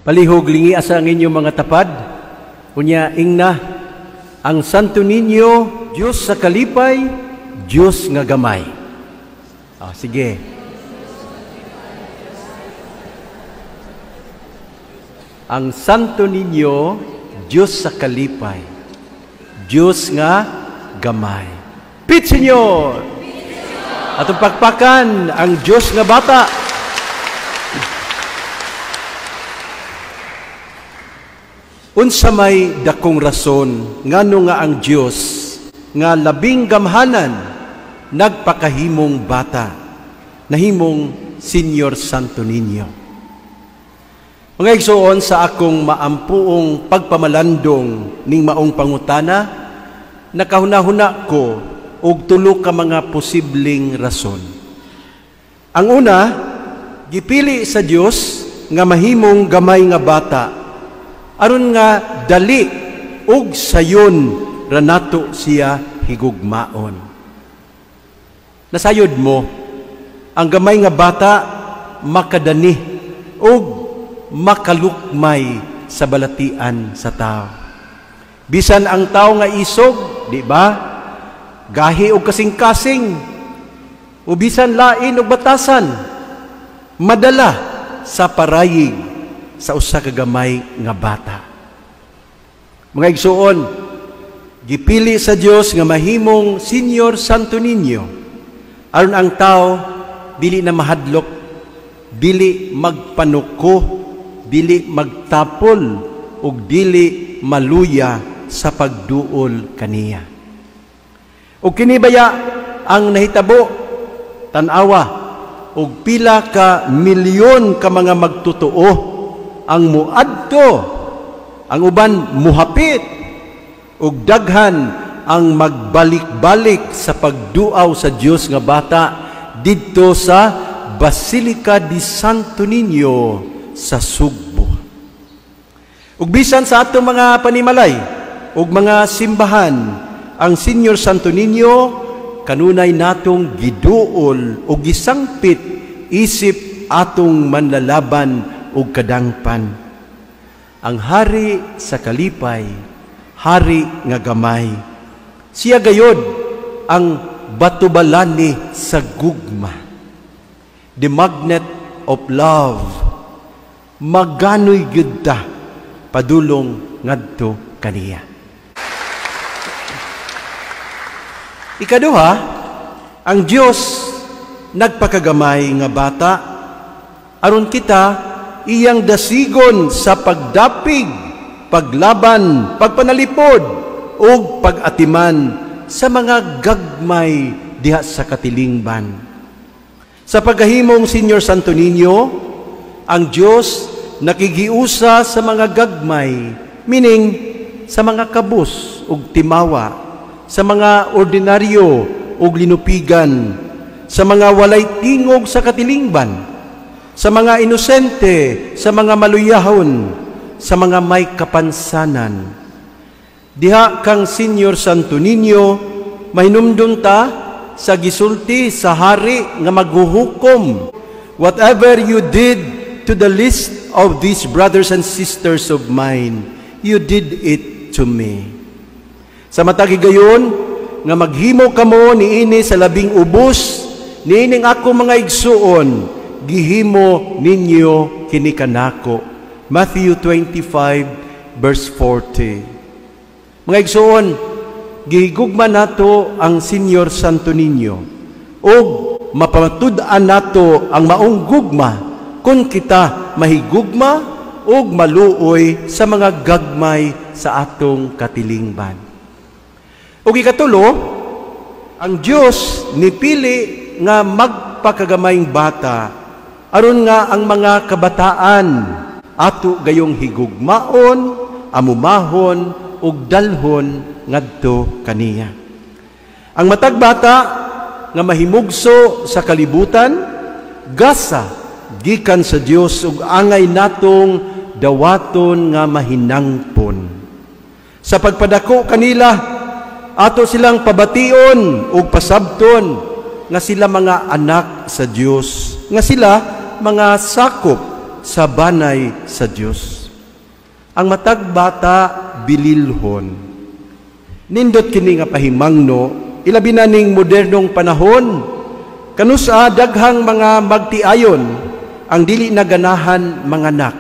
Palihog lingi asa ang inyong mga tapad. Unya ingna, ang Santo Niño, Diyos sa kalipay, Diyos nga gamay. Sige. Ang Santo Niño, Diyos sa kalipay, Diyos nga gamay. Pit Senyor! Atong pakpakan ang Diyos nga bata. Unsa may dakong rason ngano nga ang Dios nga labing gamhanan nagpakahimong bata nahimong Senior Santo Niño. Mga igsoon, sa akong maampuong pagpamalandong ning maong pangutana, nakahuna-huna ko og tulo ka mga posibleng rason. Ang una, gipili sa Dios nga mahimong gamay nga bata aron nga dali ug sayon ranato siya higugmaon. Nasayod mo, ang gamay nga bata makadani ug makalukmay sa balatian sa tao. Bisan ang tao nga isog, di ba? Gahi og kasing-kasing, o bisan lain og batasan, madala sa parayig sa usa ka gamay nga bata. Mga igsoon, gipili sa Dios nga mahimong Senior Santo Niño aron ang tao dili na mahadlok, dili magpanuko, dili magtapol ug dili maluya sa pagduol kaniya. Ug kini baya ang nahitabo tan-awa ug pila ka milyon ka mga magtutuo ang muadto, ang uban muhapit, ug daghan ang magbalik-balik sa pagduaw sa Dios nga bata didto sa Basilica di Santo Niño sa Sugbo. Ug bisan sa atong mga panimalay ug mga simbahan, ang Senior Santo Niño kanunay natong giduol ug gisangpit isip atong manlalaban ug kadangpan. Ang hari sa kalipay, hari nga gamay. Siya gayod ang batubalani sa gugma. The magnet of love. Maganoy gyud ta padulong ngadto kaniya. Ikaduha, ang Dios nagpakagamay nga bata aron kita iyang dasigon sa pagdapig, paglaban, pagpanalipod, o pag-atiman sa mga gagmay diha sa katilingban. Sa paghahimong Senior Santo Niño, ang Diyos nakigiusa sa mga gagmay, meaning sa mga kabus ug timawa, sa mga ordinaryo ug linupigan, sa mga walay tingog sa katilingban, sa mga inosente, sa mga maluyahon, sa mga may kapansanan. Diha kang Senior Santo Niño, mahinumdum ta sa gisulti sa hari nga maghuhukom. Whatever you did to the least of these brothers and sisters of mine, you did it to me. Sa matagi gayon, nga maghimo kamo niini sa labing ubos, niining ako mga igsuon, gihimo ninyo kini kanako. Matthew 25 verse 40. Mga igsoon, gihigugma nato ang Senior Santo Niño ug mapamatud-an nato ang maong gugma kung kita mahigugma ug maluoy sa mga gagmay sa atong katilingban. Ug ikatulo, ang Dios nipili nga magpakagamay bata aron nga ang mga kabataan ato gayong higugmaon, amumahon ug dalhon ngadto kaniya. Ang matag bata nga mahimugso sa kalibutan, gasa gikan sa Dios ug angay natong dawaton nga mahinangpon. Sa pagpadako kanila, ato silang pabation ug pasabton nga sila mga anak sa Dios, nga sila mga sakop sa banay sa Dios. Ang matag bata bililhon. Nindot kini nga pahimangno, ilabi na ning modernong panahon, kanusa daghang mga magtiayon ang dili naganahan manganak.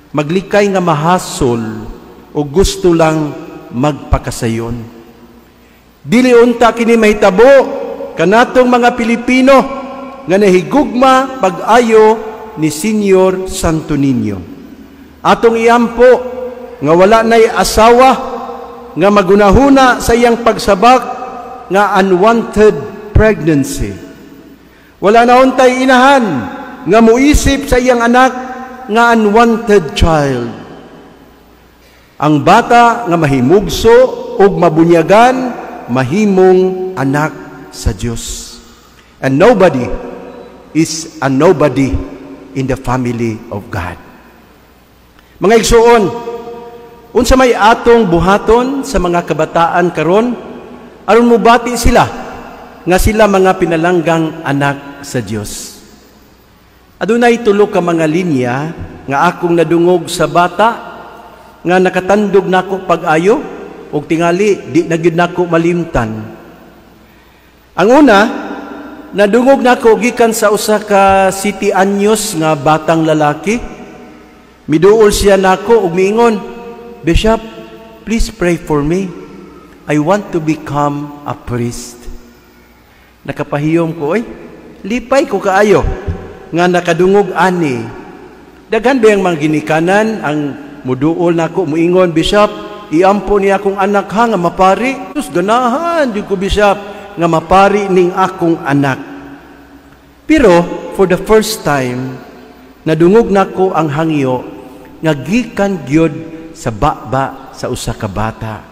Maglikay nga mahasol o gusto lang magpakasayon. Dili unta kini mahitabo kanatong mga Pilipino nga nahigugma pag-ayo ni Senyor Santo Niño. Atong iampo nga wala nay asawa nga magunahuna sa iyang pagsabak nga unwanted pregnancy. Wala na untay inahan nga muisip sa iyang anak nga unwanted child. Ang bata nga mahimugso ug mabunyagan mahimong anak sa Dios. And nobody is a nobody in the family of God. Mga igsuon, unsa may atong buhaton sa mga kabataan karon aron mubati sila nga sila mga pinalanggang anak sa Dios. Adunay tulo ka mga linya nga akong nadungog sa bata nga nakatandog nako pag-ayo ug tingali di na gyud nako malimtan. Ang una, nadungog nako gikan sa usa ka 7 anyos nga batang lalaki. Miduol siya nako ug miingon, "Bishop, please pray for me. I want to become a priest." Nakapahiyom ko, lipay ko kaayo nga nakadungog ani. Daghan ba ang mga ginikanan ang muduol nako muingon, "Bishop, iampo ni akong anak ha nga mapari." Sus ganahan di ko, Bishop, nga mapari ning akong anak. Pero for the first time, nadungog nako ang hangyo nga gikan gyud sa baba sa usa ka bata.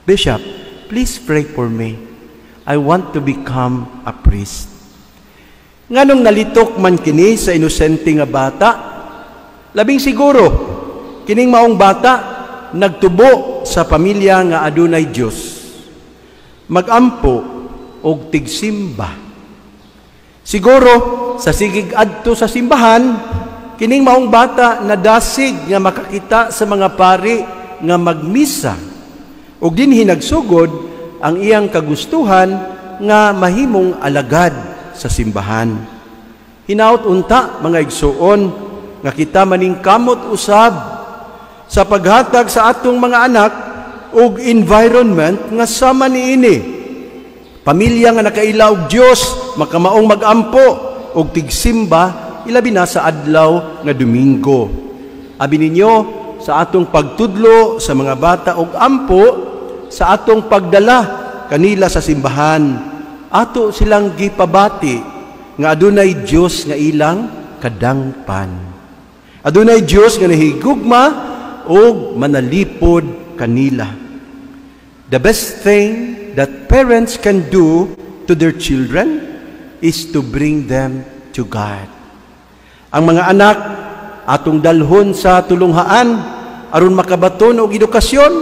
"Bishop, please pray for me. I want to become a priest." Nganong nalitok man kini sa inosente nga bata, labing siguro kining maong bata nagtubo sa pamilya nga adunay Dios, magampo og tigsimba. Siguro sa sigig adto sa simbahan, kining maong bata nadasig nga makakita sa mga pari nga magmisa ug dinhi nagsugod ang iyang kagustuhan nga mahimong alagad sa simbahan. Hinaut unta mga igsuon nga kita maningkamot usab sa paghatag sa atong mga anak ug environment nga sama niini. Pamilya nga nakaila og Dios, makamaong magampo og tigsimba ilabi na sa adlaw nga Domingo. Abi ninyo, sa atong pagtudlo sa mga bata og ampo, sa atong pagdala kanila sa simbahan, ato silang gipabati nga adunay Dios nga ilang kadangpan. Adunay Dios nga nahigugma og manalipod kanila. The best thing that parents can do to their children is to bring them to God. Ang mga anak atong dalhon sa tulunghaan aron makabaton og edukasyon.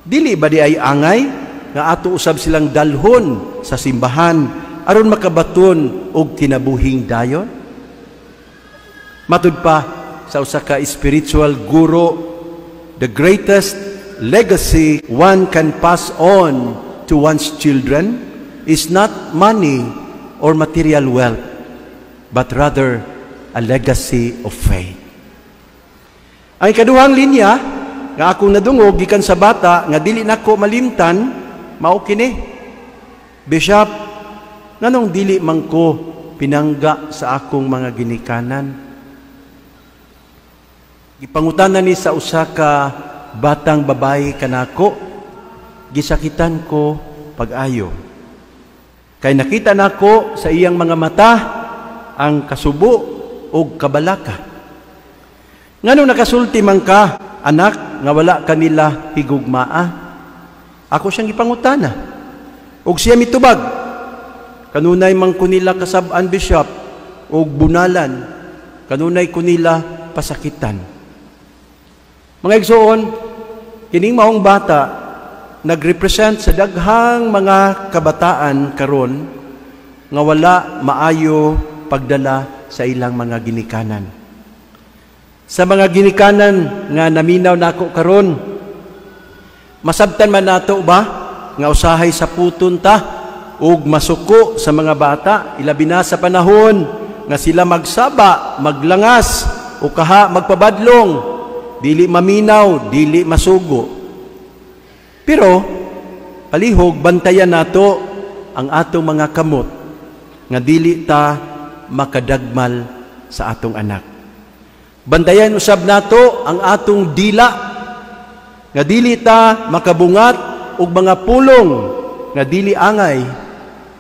Dili ba di ay angay nga ato usab silang dalhon sa simbahan aron makabaton og kinabuhing dayon? Matud pa sa usa ka spiritual guro, the greatest legacy one can pass on to one's children is not money or material wealth, but rather a legacy of faith. Ang ikaduhang linya nga akong nadungog gikan sa bata nga dili nako malimtan mao kini, "Bishop, nganong dili man ko pinangga sa akong mga ginikanan?" Gipangutanan ni sa usa ka batang babae kanako, gisakitan ko pag-ayo. Kay nakita nako sa iyang mga mata ang kasubo o kabalaka. Ngano nakasulti man ka, anak, nga wala kanila higugmaa? Ako siyang ipangutana. Og siya mitubag, kanunay man ko nila kasab-an, Bishop, og bunalan, kanunay ko nila pasakitan. Mga igsoon, kining maong bata, nagrepresent sa daghang mga kabataan karon nga wala maayo pagdala sa ilang mga ginikanan. Sa mga ginikanan nga naminaw nako karon, masabtan man nato ba nga usahay sa puton ta ug masuko sa mga bata, ilabi na sa panahon nga sila magsaba, maglangas o kaha magpabadlong, dili maminaw, dili masugo. Pero palihog bantayan nato ang atong mga kamot nga dili ta makadagmal sa atong anak. Bantayan usab nato ang atong dila nga dili ta makabungat og mga pulong nga dili angay,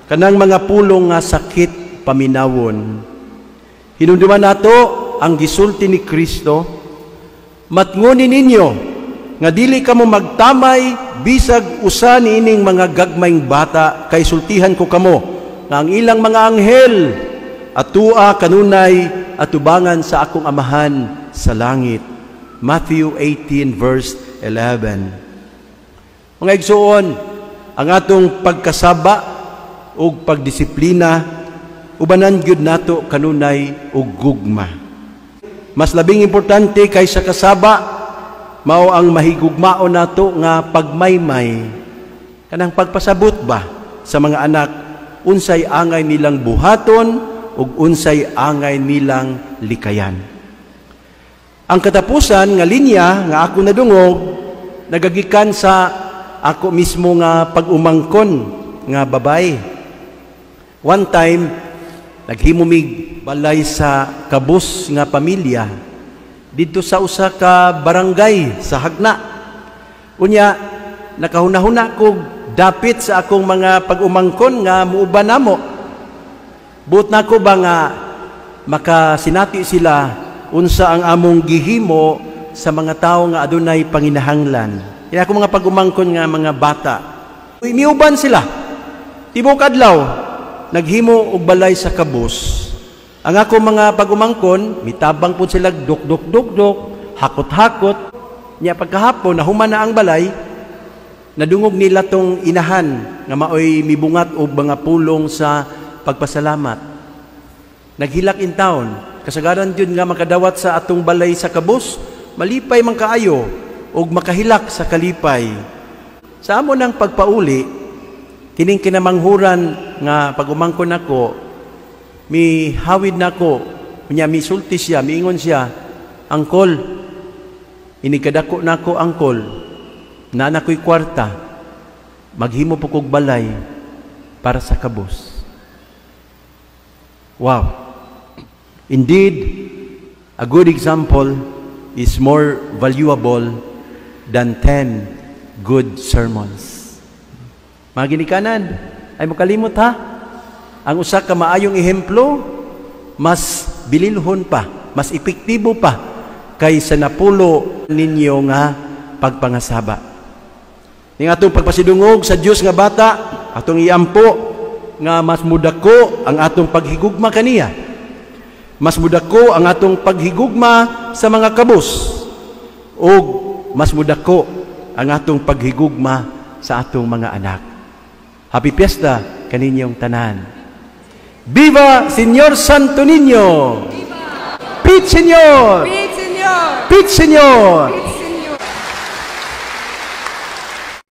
kanang mga pulong nga sakit paminawon. Hinumduman nato ang gisulti ni Kristo, matngunin ninyo nga dili kamo magtamay bisag usa niining mga gagmayng bata, kay sultihan ko kamo nga ang ilang mga anghel atua kanunay atubangan sa akong amahan sa langit. Matthew 18 verse 11. Mga igsoon, ang atong pagkasaba ug pagdisiplina ubanan gyud nato kanunay og gugma. Mas labing importante kaysa kasaba mao ang mahigugmaon nato nga pagmaymay, kanang pagpasabot ba sa mga anak unsay angay nilang buhaton ug unsay angay nilang likayan. Ang katapusan nga linya nga ako nadungog nagagikan sa ako mismo nga pag-umangkon nga babay. One time naghimumig balay sa kabus nga pamilya didto sa usa ka barangay sa Hagna. Unya nakahuna-huna ko dapit sa akong mga pag-umangkon nga muuban namo. Buot na ko ba nga makasinati sila unsa ang among gihimo sa mga tao nga adunay panginahanglan. Kaya ako mga pag-umangkon nga mga bata, miuban sila. Tibok adlaw, naghimo og balay sa kabus. Ang ako mga pag-umangkon, mitabang po sila duk-duk-duk-duk, hakot-hakot. Nya pagkahapon, nahuman na ang balay, nadungog nila tong inahan nga maoy mibungat og mga pulong sa pagpasalamat. Naghilak in town, kasagaran yun nga makadawat sa atong balay sa kabus, malipay man kaayo og makahilak sa kalipay. Sa amo ng pagpauli, kining kinamanghuran nga pag-umangkon ako, mihawid nako, nya misulti siya, miingon siya, "Angkol, inikadako nako angkol, na nakoy kwarta, maghimo po kog balay para sa kabus." Wow! Indeed, a good example is more valuable than 10 good sermons. Mga ginikanan, ay makalimot ha? Ang usa ka maayong ehemplo, mas bililhon pa, mas epektibo pa, kaysa napulo ninyo nga pagpangasaba. Ning atong pagpasidungog sa Dios nga bata, atong iampo, nga mas mudako ang atong paghigugma kaniya. Mas mudako ang atong paghigugma sa mga kabus. O mas mudako ang atong paghigugma sa atong mga anak. Happy Fiesta kaninyong tanan. Viva Señor Santo Niño! Viva! Pit Señor! Pit Señor! Pit Señor!